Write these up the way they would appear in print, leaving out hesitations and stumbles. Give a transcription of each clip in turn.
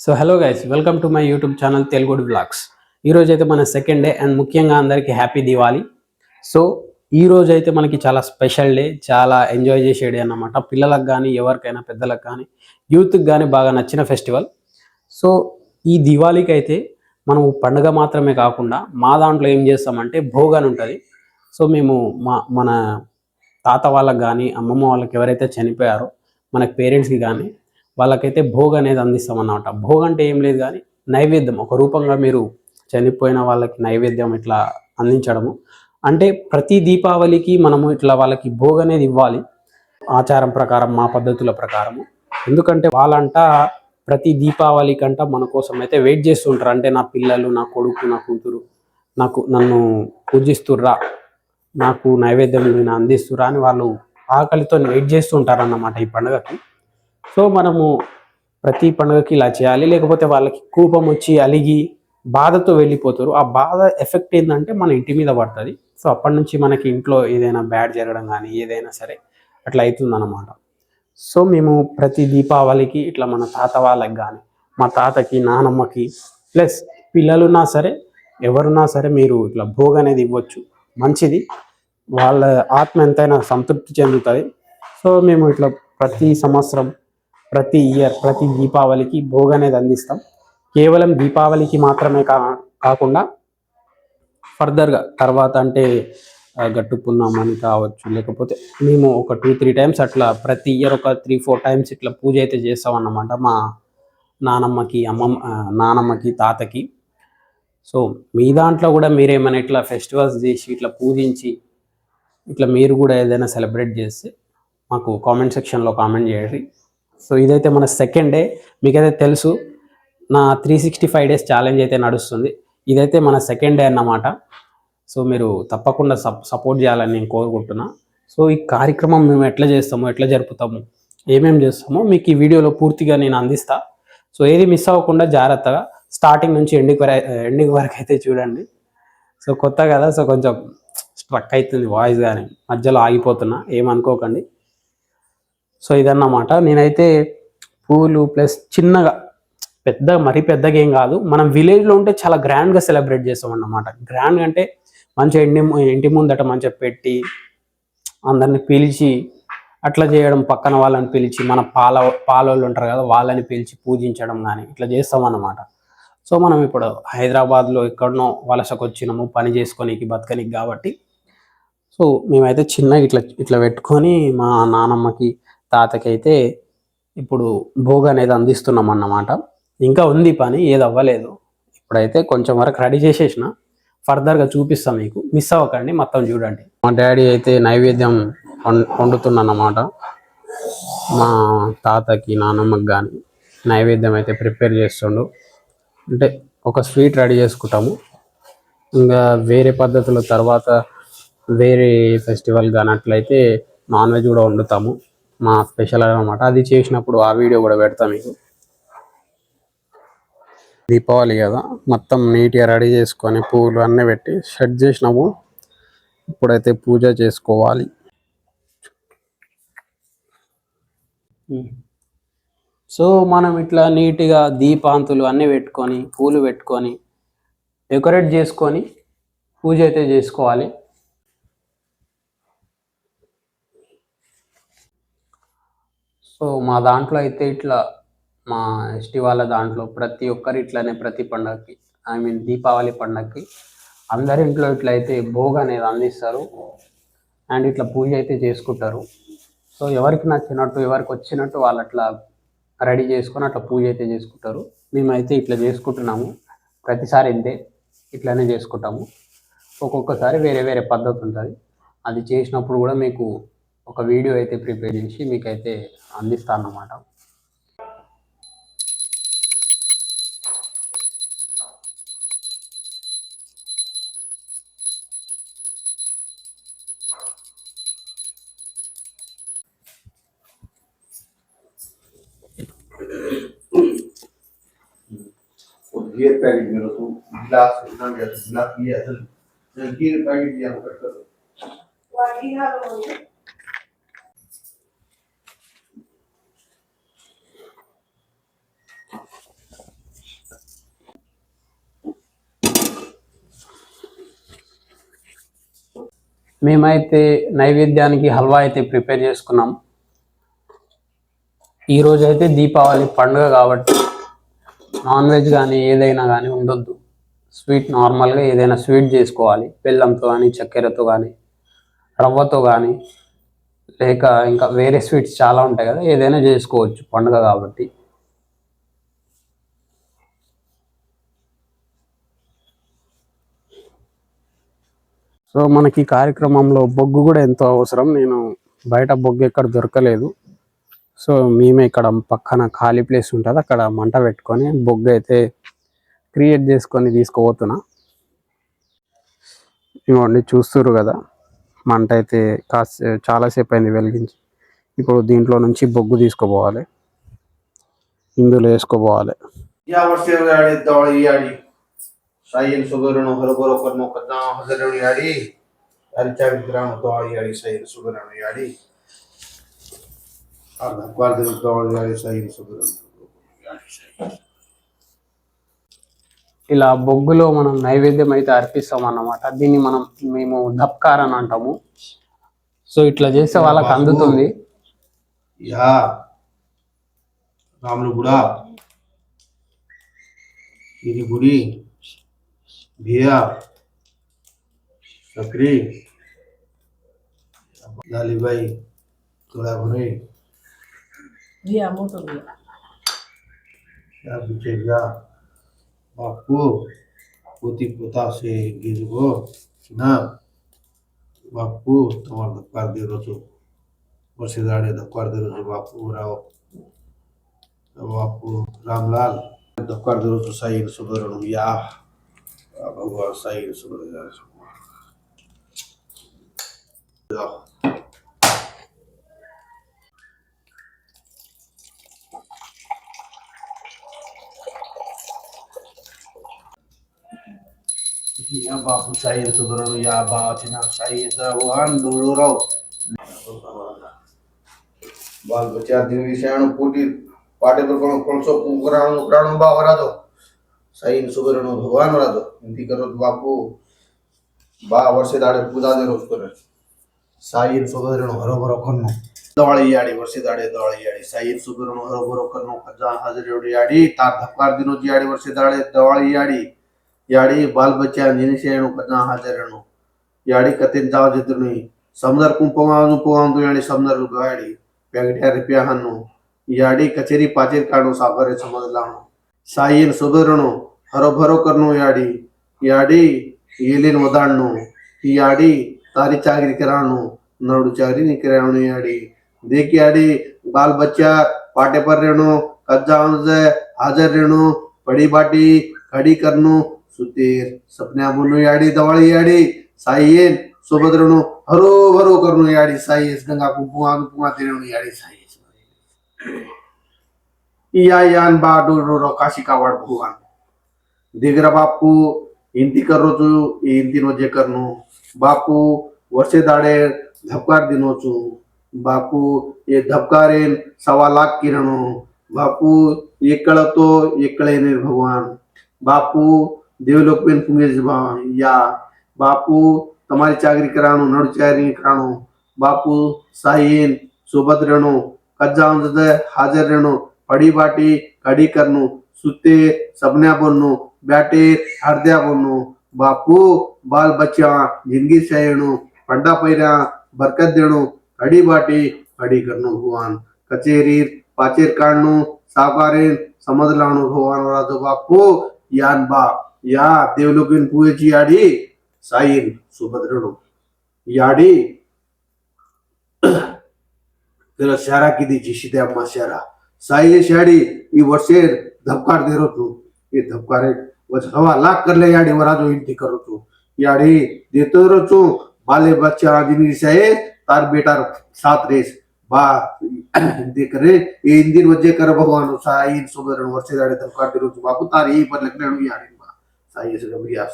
So hello guys, welcome to my YouTube channel తెలుగుడి blogs. ఈరోజు అయితే మన సెకండ్ డే అండ్ ముఖ్యంగా అందరికీ హ్యాపీ దివాళీ. సో ఈ రోజు అయితే మనకి చాలా స్పెషల్ డే, చాలా ఎంజాయ్ చేసే డే అన్నమాట. పిల్లలకు కానీ ఎవరికైనా పెద్దలకు కానీ యూత్కి కానీ బాగా నచ్చిన ఫెస్టివల్. సో ఈ దివాళీకి అయితే మనం పండుగ మాత్రమే కాకుండా మా దాంట్లో ఏం చేస్తామంటే భోగాని ఉంటుంది. సో మేము మన తాత వాళ్ళకి కానీ అమ్మమ్మ వాళ్ళకి ఎవరైతే చనిపోయారో మనకి పేరెంట్స్కి కానీ వాళ్ళకైతే భోగ అనేది అందిస్తామన్నమాట. భోగ అంటే ఏం లేదు కానీ నైవేద్యం, ఒక రూపంగా మీరు చనిపోయిన వాళ్ళకి నైవేద్యం ఇట్లా అందించడము. అంటే ప్రతి దీపావళికి మనము ఇట్లా వాళ్ళకి భోగ అనేది ఇవ్వాలి, ఆచారం ప్రకారం, మా పద్ధతుల ప్రకారము. ఎందుకంటే వాళ్ళంట ప్రతి దీపావళి కంట మన కోసం అయితే వెయిట్ చేస్తుంటారు. అంటే నా పిల్లలు, నా కొడుకు, నా కూతురు నన్ను పూజిస్తుర్రా, నాకు నైవేద్యం నేను అందిస్తురా అని వాళ్ళు ఆకలితో వెయిట్ చేస్తుంటారు అన్నమాట ఈ పండుగకి. సో మనము ప్రతి పండుగకి ఇలా చేయాలి, లేకపోతే వాళ్ళకి కోపం వచ్చి అలిగి బాధతో వెళ్ళిపోతారు. ఆ బాధ ఎఫెక్ట్ ఏంటంటే మన ఇంటి మీద పడుతుంది. సో అప్పటి నుంచి మనకి ఇంట్లో ఏదైనా బ్యాడ్ జరగడం కానీ ఏదైనా సరే అట్లా అవుతుందన్నమాట. సో మేము ప్రతి దీపావళికి ఇట్లా మన తాత వాళ్ళకి కానీ, మా తాతకి, నానమ్మకి, ప్లస్ పిల్లలున్నా సరే ఎవరున్నా సరే మీరు ఇట్లా భోగ అనేది ఇవ్వచ్చు, మంచిది. వాళ్ళ ఆత్మ ఎంతైనా సంతృప్తి చెందుతుంది. సో మేము ఇట్లా ప్రతి సంవత్సరం, ప్రతి ఇయర్, ప్రతి దీపావళికి భోగ అనేది అందిస్తాం. కేవలం దీపావళికి మాత్రమే కాకుండా ఫర్దర్గా తర్వాత అంటే గట్టు పున్నమని కావచ్చు, లేకపోతే మేము ఒక 2-3 టైమ్స్ అట్లా ప్రతి ఇయర్ ఒక 3-4 టైమ్స్ ఇట్లా పూజ అయితే చేస్తాం అన్నమాట మా నానమ్మకి, తాతకి. సో మీ దాంట్లో కూడా మీరేమైనా ఇట్లా ఫెస్టివల్స్ చేసి ఇట్లా పూజించి ఇట్లా మీరు కూడా ఏదైనా సెలబ్రేట్ చేస్తే మాకు కామెంట్ సెక్షన్లో కామెంట్ చేయండి. సో ఇదైతే మన సెకండ్ డే. మీకైతే తెలుసు నా 365 డేస్ ఛాలెంజ్ అయితే నడుస్తుంది. ఇదైతే మన సెకండ్ డే అన్నమాట. సో మీరు తప్పకుండా సపోర్ట్ చేయాలని నేను కోరుకుంటున్నా. సో ఈ కార్యక్రమం మేము ఎట్లా చేస్తామో, ఎట్లా జరుపుతాము, ఏమేమి చేస్తామో మీకు ఈ వీడియోలో పూర్తిగా నేను అందిస్తా. సో ఏది మిస్ అవ్వకుండా జాగ్రత్తగా స్టార్టింగ్ నుంచి ఎండింగ్ వరకు అయితే చూడండి. సో కొత్త కదా, సో కొంచెం స్ట్రక్ అవుతుంది వాయిస్, కానీ మధ్యలో ఆగిపోతున్నా, ఏమనుకోకండి. సో ఇదన్నమాట. నేనైతే పూలు ప్లస్ చిన్నగా, మరీ పెద్దగా ఏం కాదు, మనం విలేజ్లో ఉంటే చాలా గ్రాండ్గా సెలబ్రేట్ చేస్తాం అన్నమాట. గ్రాండ్ అంటే మంచిగా ఇంటి ముందట మంచిగా పెట్టి అందరిని పిలిచి అట్లా చేయడం, పక్కన వాళ్ళని పిలిచి, మన పాలోళ్ళు ఉంటారు కదా వాళ్ళని పిలిచి పూజించడం కానీ ఇట్లా చేస్తాం అన్నమాట. సో మనం ఇప్పుడు హైదరాబాద్లో ఎక్కడనో వలసకు వచ్చినాము పని చేసుకోనికి, బతకనికి కాబట్టి సో మేమైతే చిన్నగా ఇట్లా పెట్టుకొని మా నానమ్మకి, తాతకి అయితే ఇప్పుడు భోగ అనేది అందిస్తున్నాం అన్నమాట. ఇంకా ఉంది పని, ఏది అవ్వలేదు. ఇప్పుడైతే కొంచెం వరకు రెడీ చేసేసిన, ఫర్దర్గా చూపిస్తాం మీకు, మిస్ అవ్వకండి, మొత్తం చూడండి. మా డాడీ అయితే నైవేద్యం వండుతున్నమాట. మా తాతకి, నానమ్మకి కానీ నైవేద్యం అయితే ప్రిపేర్ చేస్తుండు. అంటే ఒక స్వీట్ రెడీ చేసుకుంటాము, ఇంకా వేరే పద్ధతుల తర్వాత వేరే ఫెస్టివల్ కానీ అట్లయితే నాన్ వెజ్ కూడా వండుతాము. మా స్పెషల్ అనమాట. అది చేసినప్పుడు ఆ వీడియో కూడా పెడతాం మీకు. దీపావళి కదా, మొత్తం నీట్గా రెడీ చేసుకొని పువ్వులు అన్నీ పెట్టి సెట్ చేసినాము. ఇప్పుడైతే పూజ చేసుకోవాలి. సో మనం ఇట్లా నీట్గా దీపాంతులు అన్నీ పెట్టుకొని, పూలు పెట్టుకొని, డెకరేట్ చేసుకొని పూజ అయితే చేసుకోవాలి. సో మా దాంట్లో అయితే ఇట్లా, మా ఎస్టీ వాళ్ళ దాంట్లో ప్రతి ఒక్కరు ఇట్లానే ప్రతి పండగకి, దీపావళి పండగకి అందరి ఇంట్లో ఇట్లా అయితే భోగ అనేది అందిస్తారు అండ్ ఇట్లా పూజ అయితే చేసుకుంటారు. సో ఎవరికి నచ్చినట్టు, ఎవరికి వచ్చినట్టు వాళ్ళు అట్లా రెడీ చేసుకొని అట్లా పూజ అయితే చేసుకుంటారు. మేమైతే ఇట్లా చేసుకుంటున్నాము, ప్రతిసారి ఇట్లానే చేసుకుంటాము. ఒక్కొక్కసారి వేరే వేరే పద్ధతి ఉంటుంది. అది చేసినప్పుడు కూడా మీకు ఒక వీడియో అయితే ప్రిపేర్ చేసి మీకైతే అందిస్తాను అన్నమాట. गियर पैकेट में तो गिलास ना गया गिलास ये असल गियर पैकेट दिया कर करो वाटी हालो మేమైతే నైవేద్యానికి హల్వా అయితే ప్రిపేర్ చేసుకున్నాం. ఈరోజు అయితే దీపావళి పండుగ కాబట్టి నాన్ వెజ్ కానీ ఏదైనా కానీ ఉండొద్దు. స్వీట్ నార్మల్గా ఏదైనా స్వీట్ చేసుకోవాలి, బెల్లంతో కానీ చక్కెరతో కానీ రవ్వతో కానీ, లేక ఇంకా వేరే స్వీట్స్ చాలా ఉంటాయి కదా, ఏదైనా చేసుకోవచ్చు పండుగ కాబట్టి. సో మనకి ఈ కార్యక్రమంలో బొగ్గు కూడా ఎంతో అవసరం. నేను బయట బొగ్గు ఎక్కడ దొరకలేదు. సో మేమే ఇక్కడ పక్కన ఖాళీ ప్లేస్ ఉంటుంది, అక్కడ మంట పెట్టుకొని బొగ్గు అయితే క్రియేట్ చేసుకొని తీసుకుపోతున్నా. ఇవ్వండి చూస్తున్నారు కదా, మంట అయితే చాలాసేపు అయింది వెలిగించి. ఇప్పుడు దీంట్లో నుంచి బొగ్గు తీసుకుపోవాలి, ఇందులో వేసుకోపోవాలి. या वर्षी याडी दवळी याडी सायन सुगरण हरभरो करनो कदा हजरणी याडी 40 ग्राम दवळी याडी सायन सुगरण याडी अर्धा क्वार्ट दवळी याडी सायन सुगरण ఇలా బొగ్గులో మనం నైవేద్యం అయితే అర్పిస్తాం అన్నమాట. దీన్ని మేము ధప్కార్ అని అంటాము. సో ఇట్లా చేస్తే వాళ్ళకి అందుతుంది. या रामनु बुडा इनी बुडी भिया सकरी लालीबाई तोड़ा भरे भिया मोटो भिया या बिचेगा बापू पोती पोता से गिरगो ना बापू तुम्हार धक्कार दे रोचो वर्षेदाड़े धक्कार दे रोचो बापू राव बापू रामलाल धक्कार दे रोचो साईन सुगरण या भगवान साईन सुगरण या या बापू साईन सुगरण या बाचिना साईन भगवान डोळोराव बाल बच्चा दिन विषयाणु पोटी पाटे पर कोणसो कुकराणु उकराणु बाव राजो साईन सुगरण भगवान राजो हिंदी करो बापू बा वर्षे दाडे पूजा दे रोज करे साईन सुगरण हरोभरो करनो दवाळी याडी वर्षे दाडे दवाळी याडी साईन सुगरण हरोभरो करनो खजा हाजरी याडी तार धक्कार दिनो जी याडी वर्षे दाडे दवाळी याडी याडी बाल बच्चा निनिशेणु कदा हाजरनु याडी कतेन जाव जितुनी समदर कुंपवानु पवांदु याडी समदर गाडी पेगट्या रुपया हनु याडी कचेरी पाचेर काढो सागरे समजलाणो साईन सुगरणो हरोभरो करनो याडी याडी येलेन वदाणनो याडी तारी चाकरी कराणो नडू चाकरी निकराणो याडी देख याडी बाल बच्चा पाटे पर रेणो कज्जा हाजर रेणो पड़ी बाटी खड़ी करनो सुतेर सपन्या बोलनो याडी दवाळी याडी साईन सुभद्रनो हरो भरो करनो याडी साईस गंगा कुंकुमा कुंकुमा तेरणो याडी साईस या यान बा डोरो काशी कावड भगवान दिगरा बापू इंती करो तू इंती नोजे करनो बापू वर्षे दाडे धपकार दिनो चू बापू ये धपकारेन 1.25 लाख किरणो बापू एकळतो एकळे ने भगवान बापू देवलोक में फुंगेज या बापू तुम्हारी चाकरी कराणो नड़ चाकरी कराणो बापू साईन सुभद्रणो कज्जाम हाजर रहनो पड़ी बाटी कड़ी करनो सुते सबन्या बोलनो बैटे हरद्या बोलनो बापू बाल बच्चा जिंदगी सहेणो पंडा पैरा बरकत देणो कड़ी बाटी कड़ी करनो भगवान कचेरी पाचेर काढनो साकारेन समज लाणो भगवान राजो बापू यान बा या देवलोकीन पुयेची याडी साईन सुभद्रणो याडी तेरा शहरा की दी जिशिते अम्मा शहरा साई शाडी ई वर्षेर धपकार दे रो तू ये धपकारे वच 1.25 लाख कर ले याडी वराजो इंती करो तू याडी देतो रो तू बाले बच्चा जिनी से तार बेटा साथ रेस बा दे करे ये इंदिन वजे कर भगवान साई सुभद्रण वर्षे दाडे धपकार दे रो तू बापू तार ई पर लखनेणु याडी बा साई से गमिया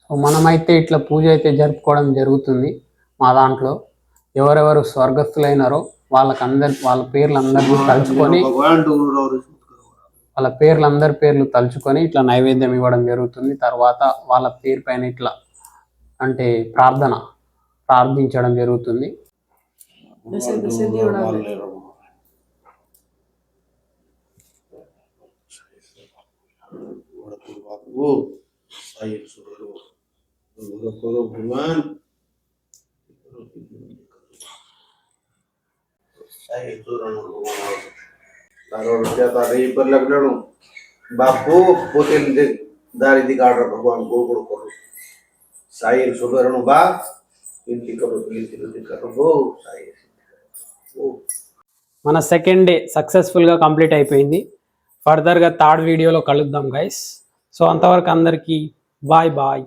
సో మనమైతే ఇట్లా పూజ అయితే జరుపుకోవడం జరుగుతుంది. మా దాంట్లో ఎవరెవరు స్వర్గస్థులైనారో వాళ్ళ పేర్లు అందరినీ తలుచుకొని వాళ్ళ పేర్లు అందరి పేర్లు తలుచుకొని ఇట్లా నైవేద్యం ఇవ్వడం జరుగుతుంది. తర్వాత వాళ్ళ పేరు పైన ఇట్లా అంటే ప్రార్థించడం జరుగుతుంది. దశ ఇవ్వడాలి. बापू साहिब सुबरो करो भगवान साहिब सुबरो भगवान तारो क्या तारे पर लगणो बापू पोते दारी दी काढ भगवान गोड करो साहिब सुबरो बा विनती करो हो साहिब ओ మన సెకండ్ డే సక్సెస్ఫుల్గా కంప్లీట్ అయిపోయింది. ఫర్దర్గా థర్డ్ వీడియోలో కలుద్దాం గైస్. సో అంతవరకు అందరికీ బాయ్ బాయ్.